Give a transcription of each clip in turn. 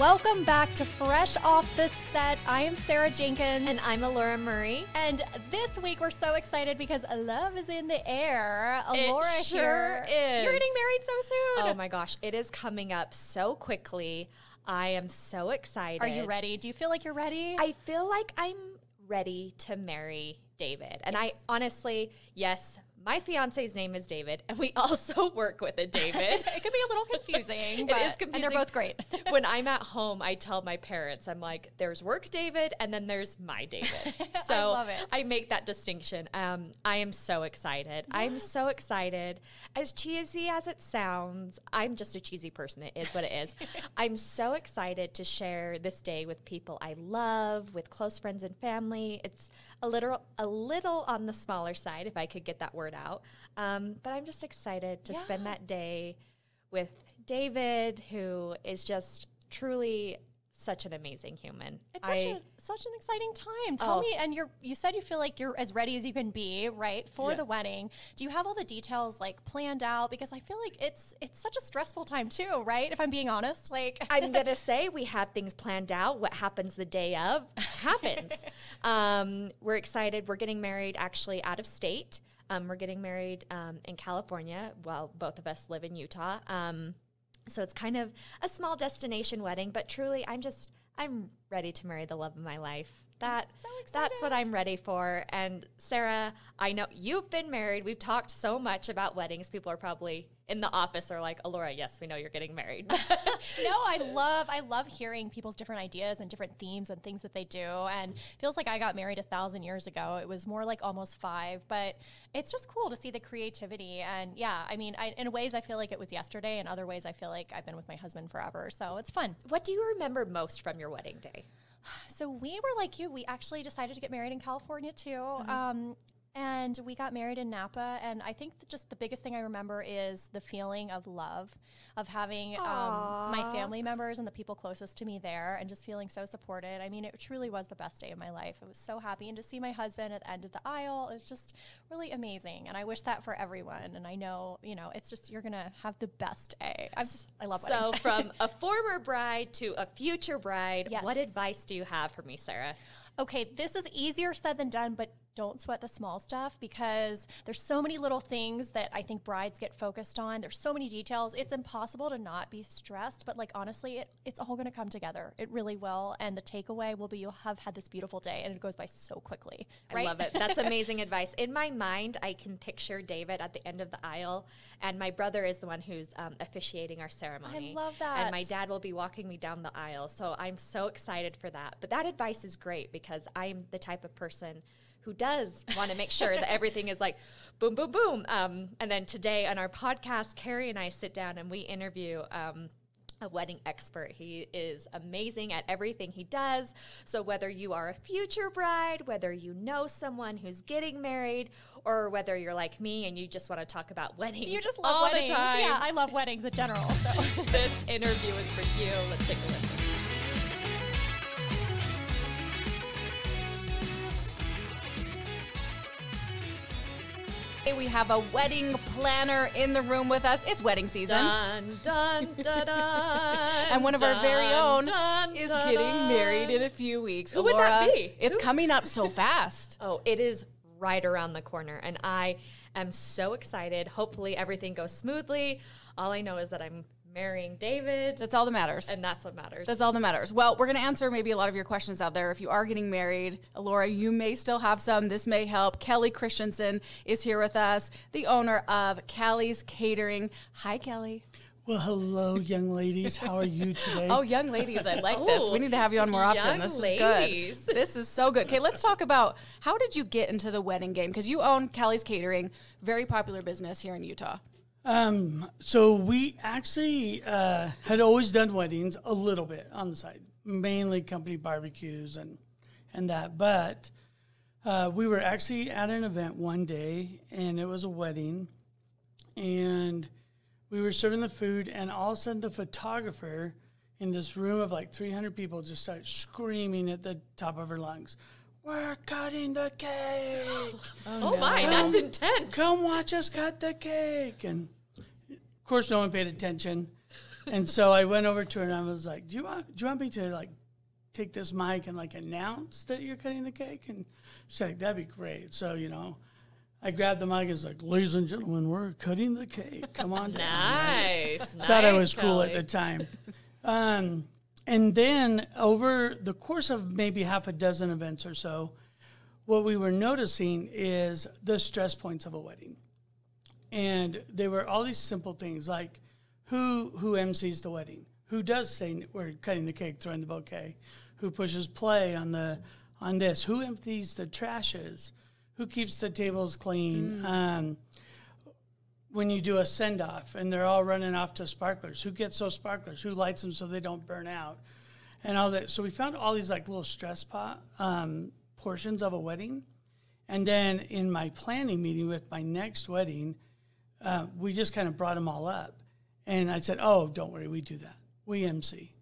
Welcome back to Fresh Off the Set. I am Sarah Jenkins. And I'm Elora Murray. And this week we're so excited because love is in the air. Elora it sure is. You're getting married so soon. Oh my gosh, it is coming up so quickly. I am so excited. Are you ready? Do you feel like you're ready? I feel like I'm ready to marry David. And I honestly, yes, my fiance's name is David, and we also work with a David. It could be a little confusing, but, it is confusing. And they're both great. When I'm at home, I tell my parents, I'm like, there's work David, and then there's my David. So I love it. I make that distinction. I am so excited. Yeah. I'm so excited. As cheesy as it sounds, I'm just a cheesy person. It is what it is. I'm so excited to share this day with people I love, with close friends and family. It's a little on the smaller side, if I could get that word out. But I'm just excited to spend that day with David, who is just truly such an amazing human. It's such an exciting time. Tell me, and you said you feel like you're as ready as you can be, right, for the wedding. Do you have all the details like planned out? Because I feel like it's such a stressful time too, right? If I'm being honest, like I'm gonna say we have things planned out. What happens the day of happens. We're excited. We're getting married actually out of state. We're getting married in California. Well, both of us live in Utah. So it's kind of a small destination wedding, but truly I'm ready to marry the love of my life. That's what I'm ready for. And Sarah, I know you've been married. We've talked so much about weddings. People are probably in the office are like, Elora, yes, we know you're getting married. No, I love hearing people's different ideas and different themes and things that they do. And it feels like I got married 1,000 years ago. It was more like almost 5, but it's just cool to see the creativity. And yeah, I mean, in ways I feel like it was yesterday. In other ways I feel like I've been with my husband forever. So it's fun. What do you remember most from your wedding day? So we were like you. We actually decided to get married in California too. Mm-hmm. And we got married in Napa. And I think just the biggest thing I remember is the feeling of love, of having my family members and the people closest to me there and just feeling so supported. I mean, it truly was the best day of my life. I was so happy. And to see my husband at the end of the aisle is just really amazing. And I wish that for everyone. And I know, it's just, you're going to have the best day. I love weddings. So from a former bride to a future bride, yes. What advice do you have for me, Sarah? Okay, this is easier said than done, but don't sweat the small stuff because there's so many little things that I think brides get focused on. There's so many details. It's impossible to not be stressed, but like honestly, it's all going to come together. It really will. And the takeaway will be you'll have had this beautiful day and it goes by so quickly. Right? I love it. That's amazing advice. In my mind, I can picture David at the end of the aisle and my brother is the one who's officiating our ceremony. I love that. And my dad will be walking me down the aisle. So I'm so excited for that. But that advice is great because I'm the type of person who does want to make sure that everything is like boom, boom, boom. And then today on our podcast, Carrie and I sit down and we interview a wedding expert. He is amazing at everything he does. So whether you are a future bride, whether you know someone who's getting married, or whether you're like me and you just want to talk about weddings, you just love all weddings. The time. Yeah, I love weddings in general. So. This interview is for you. Let's take a listen. We have a wedding planner in the room with us. It's wedding season. Dun, dun, dun, dun, and one of our very own is getting married in a few weeks. Who would that be? It's coming up so fast. Oh, it is right around the corner. And I am so excited. Hopefully everything goes smoothly. All I know is that I'm marrying David. That's all that matters. And that's what matters. That's all that matters. Well, we're going to answer maybe a lot of your questions out there. If you are getting married, Elora, you may still have some. This may help. Kelly Christensen is here with us, the owner of Callie's Catering. Hi, Kelly. Well, hello, young ladies. How are you today? Oh, young ladies, I like this. We need to have you on more often. This is good. This is so good. Okay, let's talk about how did you get into the wedding game? Because you own Callie's Catering, very popular business here in Utah. So we actually had always done weddings a little bit on the side, mainly company barbecues and that. But we were actually at an event one day, and it was a wedding, and we were serving the food, and all of a sudden the photographer in this room of like 300 people just started screaming at the top of her lungs, "We're cutting the cake!" Oh my, that's intense. Come watch us cut the cake. And of course, no one paid attention. And so I went over to her and I was like, do you want me to like take this mic and like announce that you're cutting the cake? And she's like, that'd be great. So, you know, I grabbed the mic and was like, ladies and gentlemen, we're cutting the cake. Come on down. Nice. Thought I was cool Kelly. at the time. And then over the course of maybe half a dozen events or so, what we were noticing is the stress points of a wedding. And they were all these simple things like who MCs the wedding? Who does say we're cutting the cake, throwing the bouquet? Who pushes play on this? Who empties the trashes? Who keeps the tables clean? When you do a send-off and they're all running off to sparklers, who gets those sparklers? Who lights them so they don't burn out? And all that. So we found all these like little stress portions of a wedding. And then in my planning meeting with my next wedding, we just kind of brought them all up. And I said, oh, don't worry, we do that. We MC.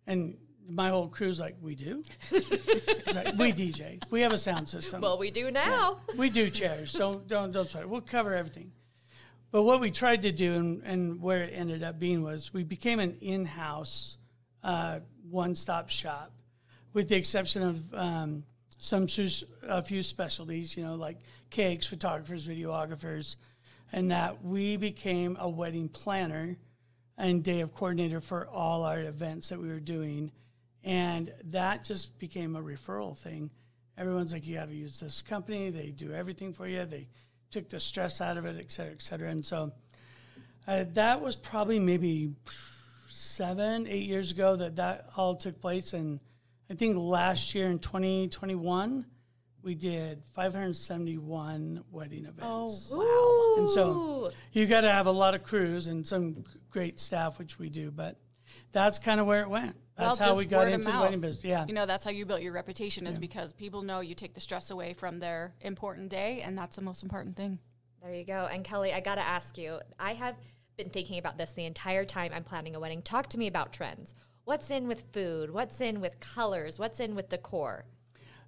And my whole crew's like, we do? It's like, we DJ. We have a sound system. Well, we do now. Yeah. We do chairs. Don't sweat. We'll cover everything. But what we tried to do and where it ended up being was we became an in-house one-stop shop, with the exception of a few specialties, you know, like cakes, photographers, videographers, and that we became a wedding planner and day of coordinator for all our events that we were doing. And that just became a referral thing. Everyone's like, you got to use this company. They do everything for you. They took the stress out of it, et cetera, et cetera. And so that was probably maybe 7-8 years ago that all took place. And I think last year in 2021, we did 571 wedding events. Oh, wow. And so you got to have a lot of crews and some great staff, which we do. But that's kind of where it went. That's how we got into the wedding business. Yeah. You know, that's how you built your reputation, is because people know you take the stress away from their important day, and that's the most important thing. There you go. And Kelly, I got to ask you, I have been thinking about this the entire time I'm planning a wedding. Talk to me about trends. What's in with food? What's in with colors? What's in with decor?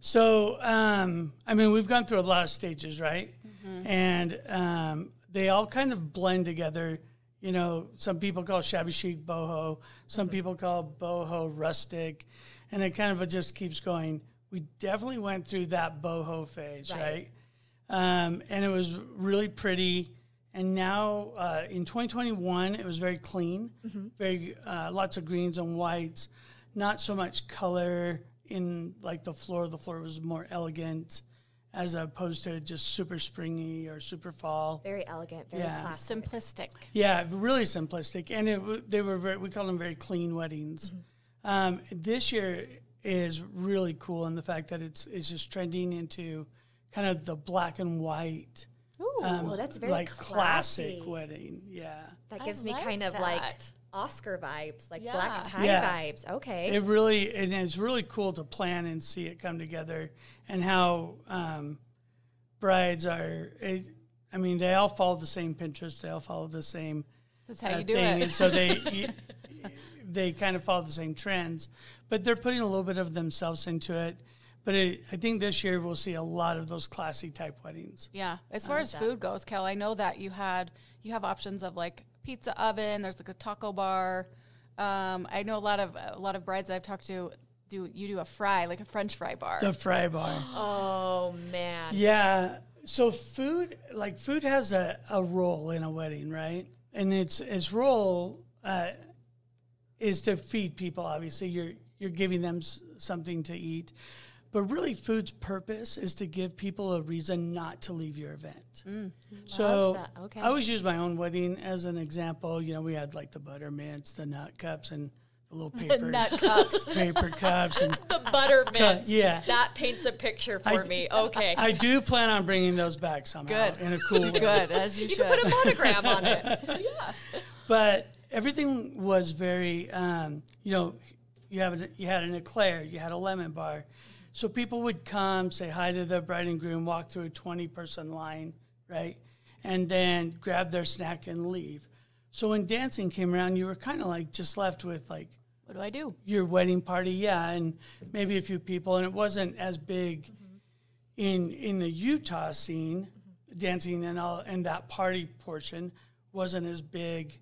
So, I mean, we've gone through a lot of stages, right? Mm-hmm. And they all kind of blend together. You know, some people call shabby chic boho. Some people call boho rustic. And it kind of just keeps going. We definitely went through that boho phase, right? And it was really pretty. And now in 2021, it was very clean, very lots of greens and whites, not so much color in like the floor. The floor was more elegant as opposed to just super springy or super fall. Very elegant, very classic. Simplistic. Yeah, really simplistic. And they were we call them very clean weddings. This year is really cool in the fact that it's just trending into kind of the black and white. Ooh, that's very like classy. classic wedding. Yeah. That gives I me like kind of that. like Oscar vibes, like Yeah. black tie vibes. Okay. It's really cool to plan and see it come together, and how brides are. I mean, they all follow the same Pinterest. They all follow the same. That's how you do thing. it. And so they kind of follow the same trends, but they're putting a little bit of themselves into it. But I think this year we'll see a lot of those classy type weddings. Yeah. As far as food goes, Kel, I know that you have options of like pizza oven. There's like a taco bar. I know a lot of brides I've talked to do a fry, like a French fry bar. The fry bar. Oh man. Yeah. So food has a role in a wedding, right? And its role is to feed people. Obviously, you're giving them something to eat. But really, food's purpose is to give people a reason not to leave your event. So Okay. I always use my own wedding as an example. You know, we had like the butter mints, the nut cups, and the little paper Nut cups. paper cups, and The butter mints. yeah. That paints a picture for me. Okay. I do plan on bringing those back somehow Good. in a cool way. Good, as you you should. can put a monogram on it. Yeah. But everything was very, you had an eclair, you had a lemon bar. So people would come, say hi to the bride and groom, walk through a 20-person line, right? And then grab their snack and leave. So when dancing came around, you were kind of like just left with like, What do I do? your wedding party, yeah, and maybe a few people. And it wasn't as big in the Utah scene, dancing and that party portion wasn't as big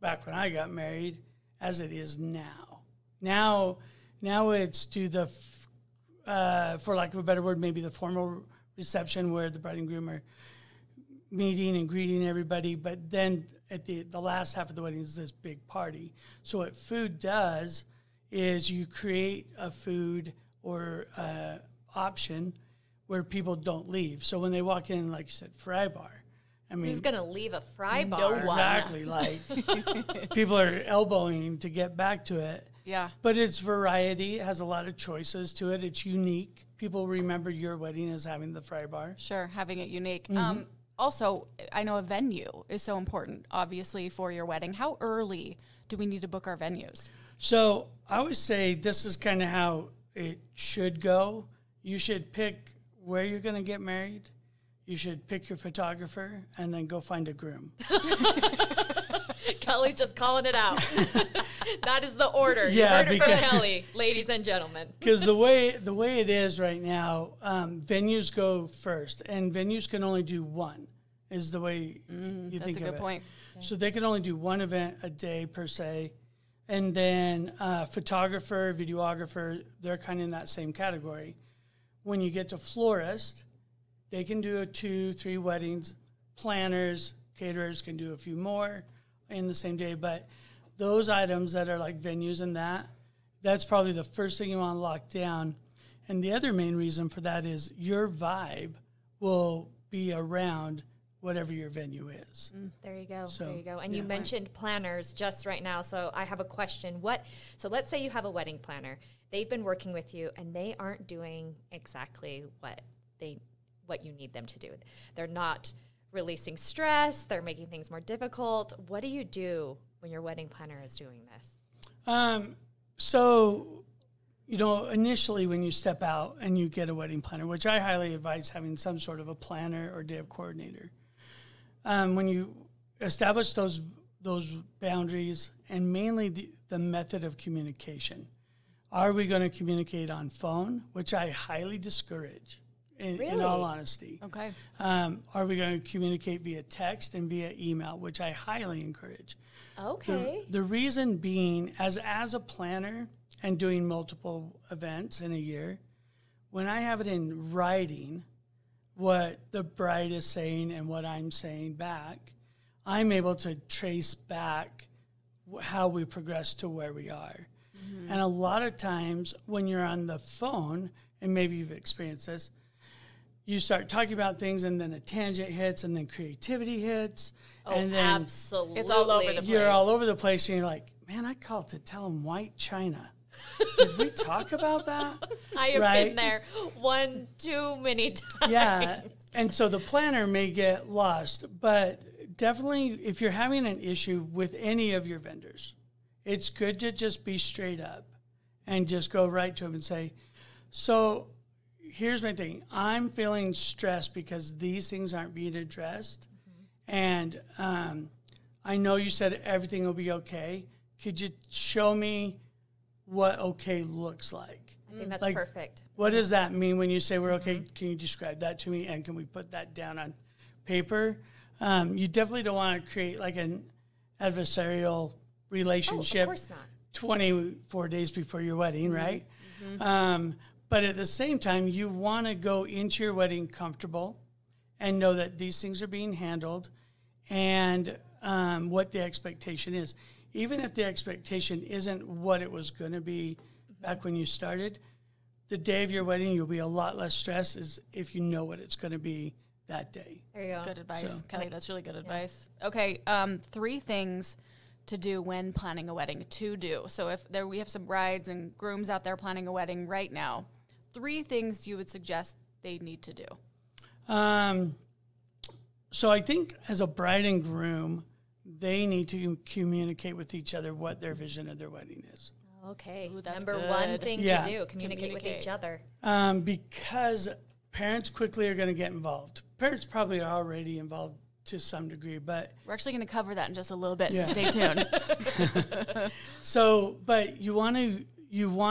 back when I got married as it is now. Now it's to the, for lack of a better word, maybe the formal reception where the bride and groom are meeting and greeting everybody. But then at the last half of the wedding is this big party. So what food does is you create a food or option where people don't leave. So when they walk in, like you said, fry bar. I mean, who's going to leave a fry bar? No one. exactly. Like people are elbowing to get back to it. Yeah. But it's variety. It has a lot of choices to it. It's unique. People remember your wedding as having the fry bar. Sure, having it unique. Also, I know a venue is so important, obviously, for your wedding. How early do we need to book our venues? So I always say this is kind of how it should go. You should pick where you're going to get married. You should pick your photographer and then go find a groom. Kelly's just calling it out. That is the order. Yeah, you heard it from Kelly, ladies and gentlemen. Because the way it is right now, venues go first, and venues can only do one. Is the way you think of it. That's a good point. So they can only do one event a day per se, and then photographer, videographer, they're kind of in that same category. When you get to florist, they can do 2-3 weddings. Planners, caterers can do a few more in the same day, but those items that are like venues and that's probably the first thing you want to lock down. And the other main reason for that is your vibe will be around whatever your venue is. There you go. So, there you go. And you mentioned planners just right now. So I have a question. So let's say you have a wedding planner. They've been working with you and they aren't doing exactly what you need them to do. They're not releasing stress. They're making things more difficult. What do you do when your wedding planner is doing this? So, initially when you step out and you get a wedding planner, which I highly advise having some sort of a planner or day of coordinator, when you establish those boundaries and mainly the method of communication, are we going to communicate on phone, which I highly discourage in all honesty. Okay. Are we going to communicate via text and via email, which I highly encourage. Okay. The reason being, as a planner and doing multiple events in a year, when I have it in writing, what the bride is saying and what I'm saying back, I'm able to trace back how we progress to where we are. And a lot of times when you're on the phone, and maybe you've experienced this, you start talking about things and then a tangent hits and then creativity hits. Oh, and then absolutely. It's all over the place. You're all over the place and you're like, man, I called to tell him white china. Did we talk about that? I have been there one too many times. Yeah. And so the planner may get lost, but definitely if you're having an issue with any of your vendors, it's good to just be straight up and just go right to them and say, so here's my thing. I'm feeling stressed because these things aren't being addressed. And I know you said everything will be okay. Could you show me what okay looks like? I think that's perfect. What does that mean when you say we're okay? Can you describe that to me? And can we put that down on paper? You definitely don't want to create like an adversarial relationship. Of course not. 24 days before your wedding, right? But at the same time, you want to go into your wedding comfortable and know that these things are being handled and what the expectation is. Even if the expectation isn't what it was going to be back when you started, the day of your wedding, you'll be a lot less stressed as if you know what it's going to be that day. There you That's go. good advice. So, Kelly, that's really good advice. Okay, 3 things to do when planning a wedding, to do. So if we have some brides and grooms out there planning a wedding right now, 3 things you would suggest they need to do. So I think as a bride and groom, they need to communicate with each other what their vision of their wedding is. Okay. Ooh, that's Number good. 1 thing Yeah. to do, communicate with each other. Because parents quickly are going to get involved. Parents probably are already involved to some degree, but We're actually going to cover that in just a little bit, Yeah. so stay tuned. but you want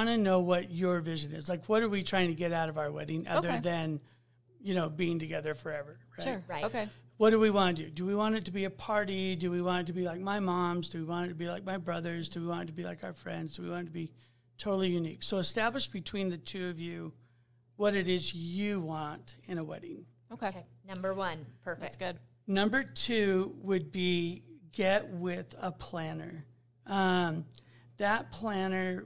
to know what your vision is. Like, what are we trying to get out of our wedding other Okay. than being together forever, right? Sure. Right. Okay. What do we want to do? Do we want it to be a party? Do we want it to be like my mom's? Do we want it to be like my brother's? Do we want it to be like our friends? Do we want it to be totally unique? So establish between the two of you what it is you want in a wedding. Okay. Number 1. Perfect. That's good. Number 2 would be get with a planner. That planner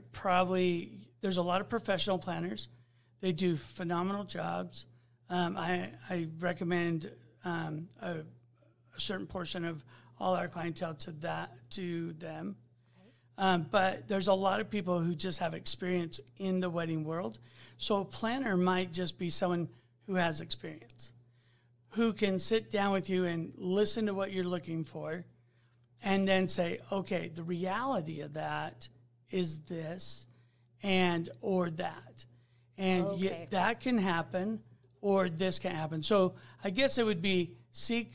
there's a lot of professional planners. They do phenomenal jobs. I recommend a certain portion of all our clientele to them. But there's a lot of people who just have experience in the wedding world. So a planner might just be someone who has experience, who can sit down with you and listen to what you're looking for and then say, okay, the reality of that is this or that. And yet that can happen or this can happen. So I guess it would be seek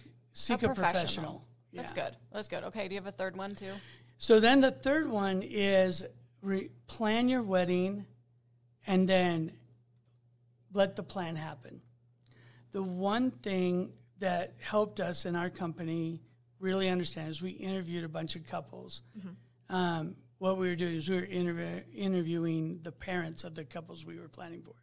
a professional. That's good. That's good. Okay. Do you have a third one too? So then the third one is plan your wedding and then let the plan happen. The one thing that helped us in our company really understand is we interviewed a bunch of couples. What we were doing is we were interviewing the parents of the couples we were planning for.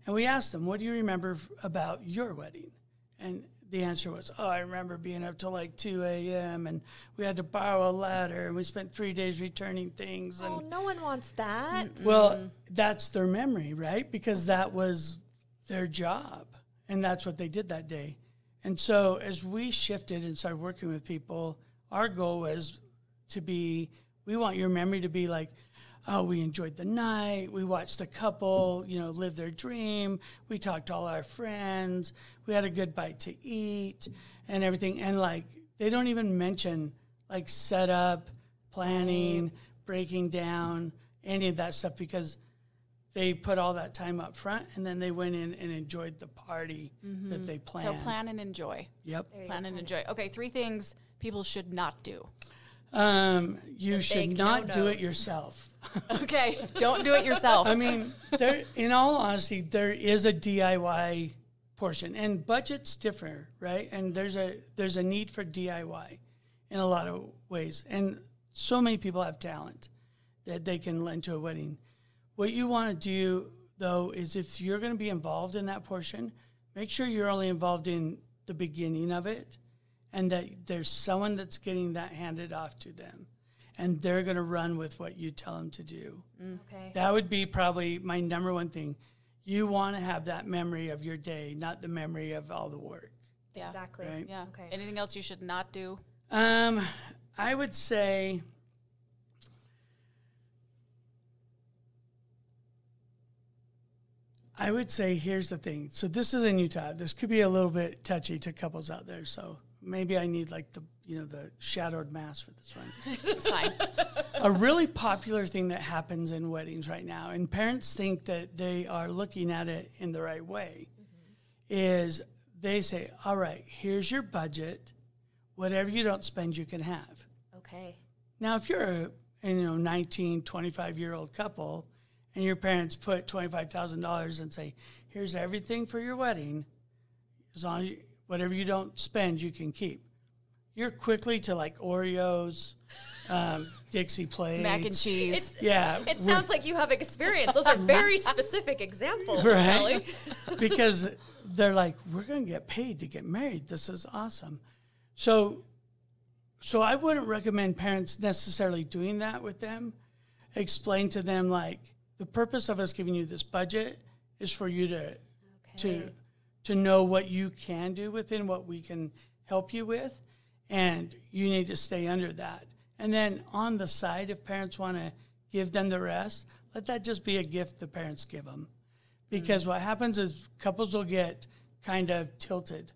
And we asked them, what do you remember about your wedding? And the answer was, I remember being up till like 2 a.m. and we had to borrow a ladder and we spent 3 days returning things. Oh, no one wants that. Well, that's their memory, right? Because that was their job and that's what they did that day. And so as we shifted and started working with people, our goal was we want your memory to be like, oh, we enjoyed the night. We watched the couple, live their dream. We talked to all our friends. We had a good bite to eat and everything. And they don't even mention setup, planning, breaking down, any of that stuff because they put all that time up front and then they went in and enjoyed the party that they planned. So plan and enjoy. Yep. Plan and enjoy. Okay. 3 things people should not do. You should not do it yourself. Okay. Don't do it yourself. I mean, in all honesty, there is a DIY portion and budgets differ, right? And there's a need for DIY in a lot of ways. And so many people have talent that they can lend to a wedding. What you want to do, though, is if you're going to be involved in that portion, make sure you're only involved in the beginning of it and that there's someone that's getting that handed off to them and they're going to run with what you tell them to do. Okay. That would be probably my number one thing. You want to have that memory of your day, not the memory of all the work. Yeah. Exactly. Right? Yeah. Okay. Anything else you should not do? I would say here's the thing. So this is in Utah. This could be a little bit touchy to couples out there. So maybe I need the shadowed mask for this one. It's fine. A really popular thing that happens in weddings right now, and parents think that they are looking at it in the right way, is they say, all right, here's your budget. Whatever you don't spend, you can have. Okay. Now, if you're a 19, 25-year-old couple, and your parents put $25,000 and say, here's everything for your wedding, as long as whatever you don't spend, you can keep. You're quickly to Oreos, Dixie plates. Mac and cheese. It sounds like you have experience. Those are very specific examples, right? Kelly. Because they're like, we're going to get paid to get married. This is awesome. So I wouldn't recommend parents necessarily doing that with them. Explain to them, the purpose of us giving you this budget is for you to know what you can do within what we can help you with, and you need to stay under that. And then on the side, if parents want to give them the rest, let that just be a gift the parents give them. Because what happens is couples will get kind of tilted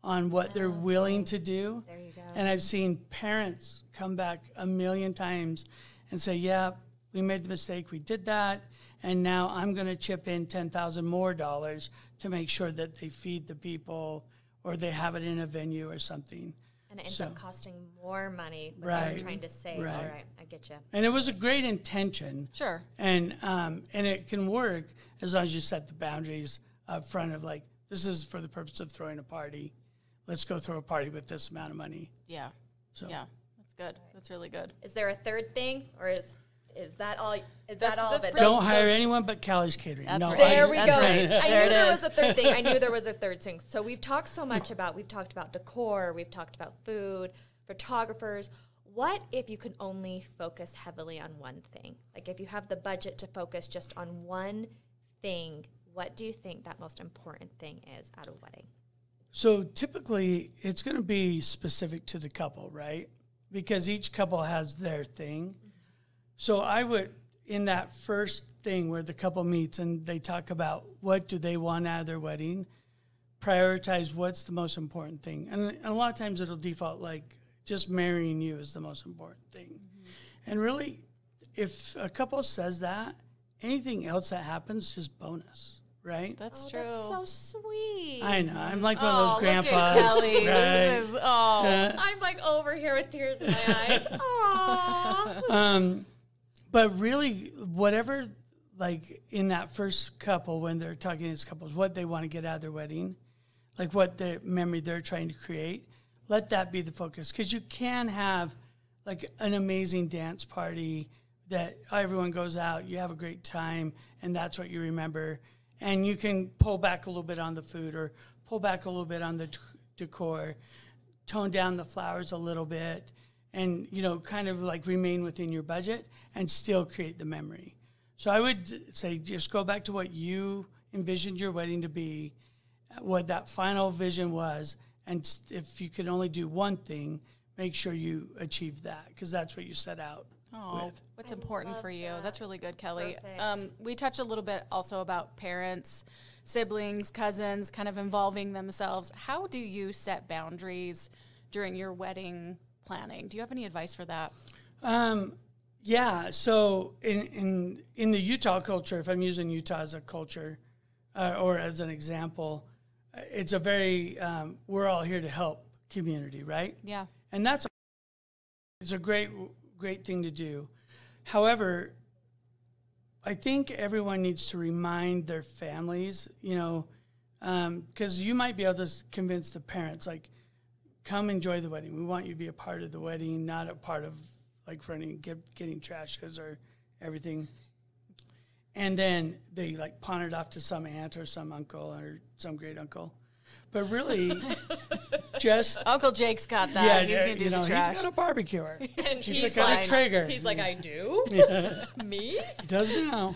on what they're willing to do. There you go. And I've seen parents come back a million times and say, yeah, we made the mistake, we did that, and now I'm going to chip in $10,000 more to make sure that they feed the people or they have it in a venue or something. And it ends up costing more money, but Right. they're trying to save. Right. All right, I get you. And it was a great intention. Sure. And it can work as long as you set the boundaries up front of This is for the purpose of throwing a party. Let's go throw a party with this amount of money. Yeah. So Yeah. That's good. That's really good. Is there a third thing, or is that all? Is That's- that all that's of it? pretty- don't hire anyone but Callie's Catering. That's No, right. There we That's go. right. I There knew it there is. was a third thing. I knew there was a third thing. So we've talked so much about, we've talked about decor, we've talked about food, photographers. What if you can only focus heavily on one thing? Like if you have the budget to focus just on one thing, what do you think that most important thing is at a wedding? So typically, it's going to be specific to the couple, right? Because each couple has their thing. So I would, in that first thing where the couple meets and they talk about what do they want out of their wedding, prioritize what's the most important thing. And a lot of times it'll default like just marrying you is the most important thing. And really, if a couple says that, anything else that happens is just bonus. Right? That's Oh, true. that's so sweet. I know. I'm like one of Oh, those look grandpas. at Kelly. Right? This is, I'm like over here with tears in my eyes. Aww. But really, whatever, like in that first couple, when they're talking as couples, what they want to get out of their wedding, like what the memory they're trying to create, let that be the focus. Because you can have like an amazing dance party that everyone goes out, you have a great time, and that's what you remember. And you can pull back a little bit on the food or pull back a little bit on the decor, tone down the flowers a little bit, and, you know, kind of like remain within your budget and still create the memory. So I would say just go back to what you envisioned your wedding to be, what that final vision was, and if you could only do one thing, make sure you achieve that, because that's what you set out with. What's I important love for you? that. That's really good, Kelly. Perfect. We touched a little bit also about parents, siblings, cousins, kind of involving themselves. How do you set boundaries during your wedding planning? Do you have any advice for that? Yeah. So in the Utah culture, if I'm using Utah as a culture or as an example, it's a very we're all here to help community, right? Yeah. And it's a great thing to do. However, I think everyone needs to remind their families, you know, because you might be able to convince the parents, like, come enjoy the wedding. We want you to be a part of the wedding, not a part of like getting trashes or everything. And then they like pawn it off to some aunt or some uncle or some great uncle. But really, just Uncle Jake's got that. He's going to do the trash. he's got a barbecuer. And He's got a Traeger. He's like, I do? Me? He does now.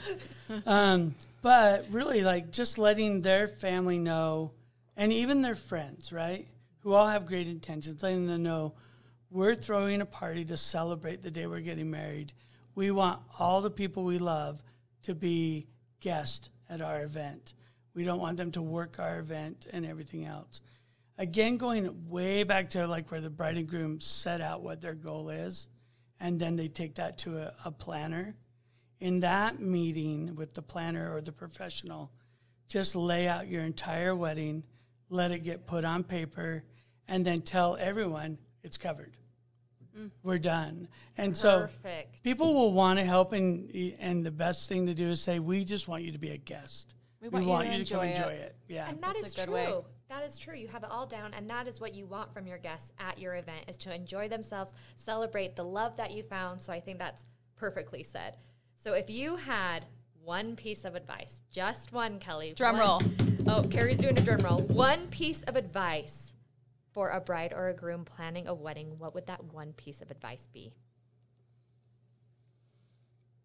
But really, like, just letting their family know, and even their friends, right, who all have great intentions, letting them know we're throwing a party to celebrate the day we're getting married. We want all the people we love to be guests at our event. We don't want them to work our event and everything else. Again, going way back to like where the bride and groom set out what their goal is, and then they take that to a planner. In that meeting with the planner or the professional, just lay out your entire wedding, let it get put on paper, and then tell everyone it's covered. We're done. And Perfect. so people will want to help, and the best thing to do is say, we just want you to be a guest. We want you to come enjoy enjoy it. it. Yeah. And that That's is a good true. way. That is true. You have it all down, and that is what you want from your guests at your event, is to enjoy themselves, celebrate the love that you found. So I think that's perfectly said. So if you had one piece of advice, just one, Kelly. Drum roll. Oh, Carrie's doing a drum roll. One piece of advice for a bride or a groom planning a wedding, what would that one piece of advice be?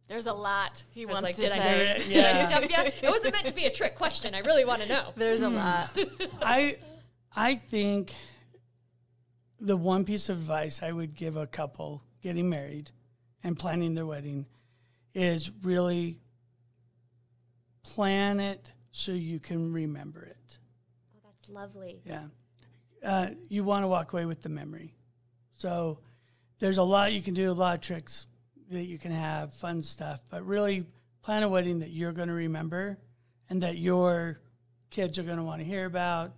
There's a lot he wants like, to did I say. do it? Did I stump you? It wasn't meant to be a trick question. I really want to know. There's a lot. I think the one piece of advice I would give a couple getting married and planning their wedding is really plan it so you can remember it. Oh, that's lovely. Yeah. You want to walk away with the memory. So there's a lot you can do, a lot of tricks that you can have, fun stuff, but really plan a wedding that you're going to remember and that your kids are going to want to hear about,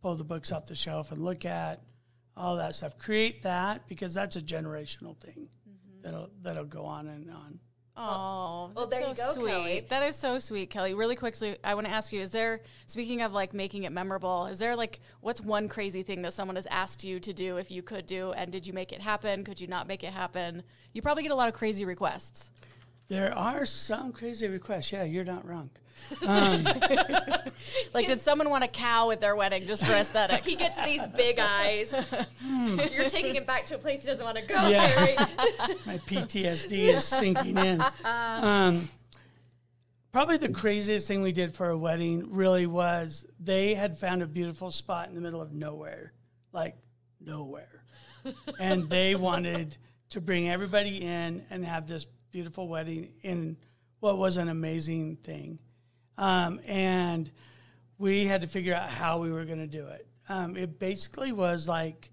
pull the books off the shelf and look at, all that stuff. Create that, because that's a generational thing that'll go on and on. Oh, well, there you go, sweet. Kelly. That is so sweet, Kelly. Really quickly, I want to ask you, speaking of like making it memorable, is there like, what's one crazy thing that someone has asked you to do if you could do, and did you make it happen? Could you not make it happen? You probably get a lot of crazy requests. There are some crazy requests. Yeah, you're not wrong. Like, did someone want a cow at their wedding just for aesthetics? He gets these big eyes. You're taking him back to a place he doesn't want to go. Yeah. Right? My PTSD is sinking in. Probably the craziest thing we did for a wedding really was they had found a beautiful spot in the middle of nowhere, like nowhere. And they wanted to bring everybody in and have this beautiful wedding in what was an amazing thing. And we had to figure out how we were going to do it. It basically was like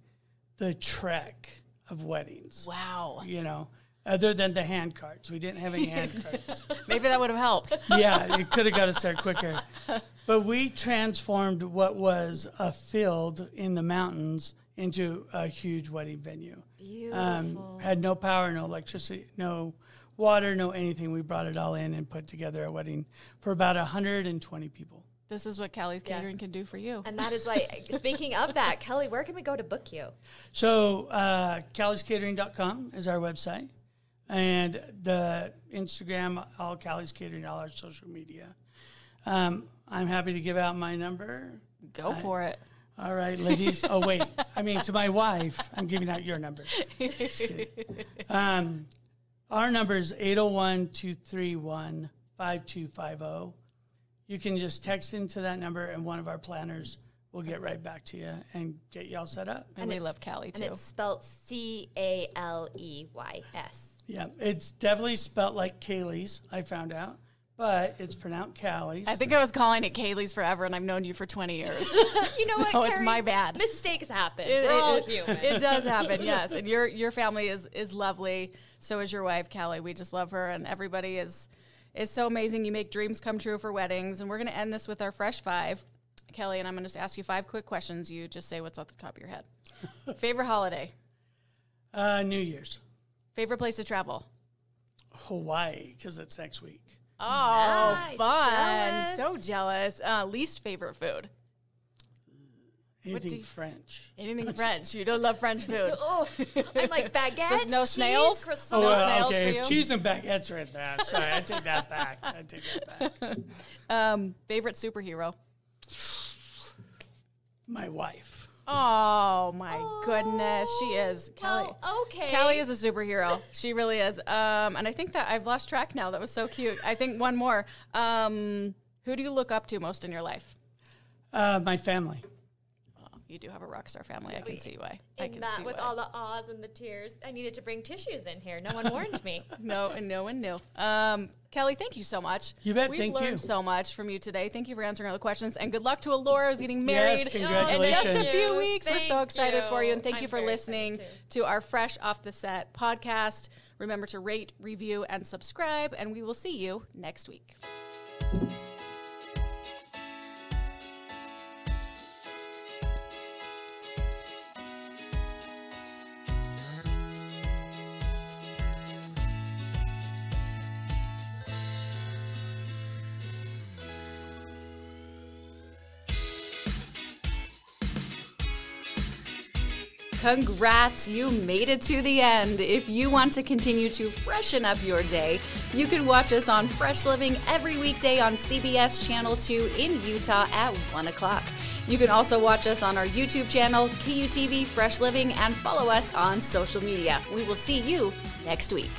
the Trek of weddings. Wow. You know, other than the hand carts. We didn't have any hand carts. Maybe that would have helped. Yeah, it could have got us there quicker. But we transformed what was a field in the mountains into a huge wedding venue. Beautiful. Had no power, no electricity, no water, no anything. We brought it all in and put together a wedding for about 120 people. This is what Kelly's Catering can do for you. And that is why, speaking of that, Kelly, where can we go to book you? So calliescatering.com is our website. And the Instagram, all Callie's Catering, all our social media. I'm happy to give out my number. Go for it. All right, ladies. Oh, wait. I mean, to my wife, I'm giving out your number. Just kidding. Our number is 801-231-5250. You can just text into that number, and one of our planners will get right back to you and get you all set up. And we love Callie, too. And it's spelled Caleys. Yeah, it's definitely spelt like Kaylee's, I found out, but it's pronounced Callie's. I think I was calling it Kaylee's forever, and I've known you for 20 years. You know what, So Carrie? it's my bad. Mistakes happen. We're all human. It does happen, yes. And your family is lovely. So is your wife, Callie. We just love her, and everybody is so amazing. You make dreams come true for weddings, and we're going to end this with our Fresh Five. Kelly, and I'm going to just ask you 5 quick questions. You just say what's off the top of your head. Favorite holiday? New Year's. Favorite place to travel? Hawaii, because it's next week. Oh, Nice. fun. Jealous. So jealous. Least favorite food? Anything French. Anything French. You don't love French food. Oh, I'm like baguettes, So no cheese, snails? croissants. No snails okay. for If you? cheese and baguettes are in there, sorry, I take that back. Favorite superhero? My wife. Oh, my goodness. She is. Kelly. Well, okay. Kelly is a superhero. She really is. And I think that I've lost track now. That was so cute. I think one more. Who do you look up to most in your life? My family. You do have a rock star family. I can see why. In that, with all the ahs and the tears, I needed to bring tissues in here. No one warned me. No one knew. Kelly, thank you so much. You bet. We've Thank you. learned so much from you today. Thank you for answering all the questions. And good luck to Elora, who's getting married Yes, congratulations. in just a few Thank weeks. We're so you. excited for you. And thank I'm you for very listening excited to our Fresh Off the Set podcast. Remember to rate, review, and subscribe. And we will see you next week. Congrats, you made it to the end. If you want to continue to freshen up your day, you can watch us on Fresh Living every weekday on CBS Channel 2 in Utah at 1 o'clock. You can also watch us on our YouTube channel, KUTV Fresh Living, and follow us on social media. We will see you next week.